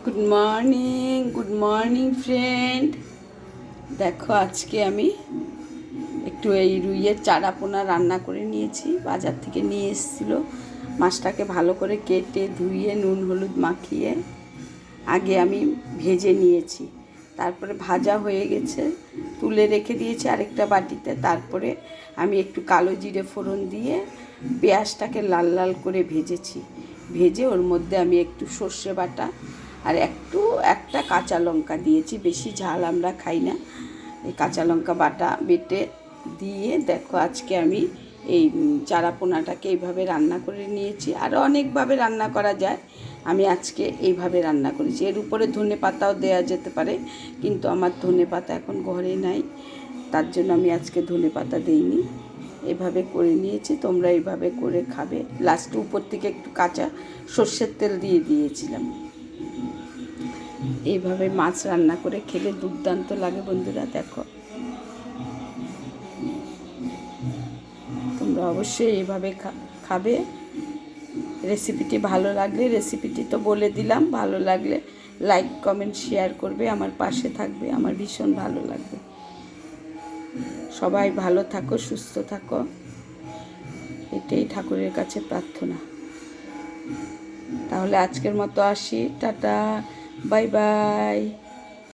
Good morning friend. দেখো আজকে আমি একটু এই রুইয়ের চারা পোনা রান্না করে নিয়েছি, বাজার থেকে নিয়ে এসেছিলো। মাছটাকে ভালো করে কেটে ধুয়ে নুন হলুদ মাখিয়ে আগে আমি ভেজে নিয়েছি, তারপরে ভাজা হয়ে গেছে তুলে রেখে দিয়েছি আরেকটা বাটিতে। তারপরে আমি একটু কালো জিরে ফোড়ন দিয়ে পেঁয়াজটাকে লাল লাল করে ভেজেছি। ভেজে ওর মধ্যে আমি একটু সর্ষে বাটা আর একটা কাঁচা লঙ্কা দিয়েছি। বেশি ঝাল আমরা খাই না, এই কাঁচা লঙ্কা বাটা বেটে দিয়ে দেখো আজকে আমি এই চারা পোনাটাকে এইভাবে রান্না করে নিয়েছি। আরও অনেকভাবে রান্না করা যায়, আমি আজকে এইভাবে রান্না করেছি। এর উপরে ধনে পাতাও দেওয়া যেতে পারে, কিন্তু আমার ধনে পাতা এখন ঘরে নাই, তার জন্য আমি আজকে ধনে পাতা দিইনি। এভাবে করে নিয়েছি, তোমরা এইভাবে করে খাবে। লাস্টে উপর থেকে একটু কাঁচা সর্ষের তেল দিয়ে দিয়েছিলাম। এইভাবে মাছ রান্না করে খেলে দুর্দান্ত লাগে বন্ধুরা। দেখো তোমরা অবশ্যই এইভাবে খাবে। রেসিপিটি ভালো লাগলে, রেসিপিটি তো বলে দিলাম, ভালো লাগলে লাইক কমেন্ট শেয়ার করবে, আমার পাশে থাকবে, আমার ভীষণ ভালো লাগবে। সবাই ভালো থাকো, সুস্থ থাকো, এটাই ঠাকুরের কাছে প্রার্থনা। তাহলে আজকের মতো আসি, টাটা, বাই বাই।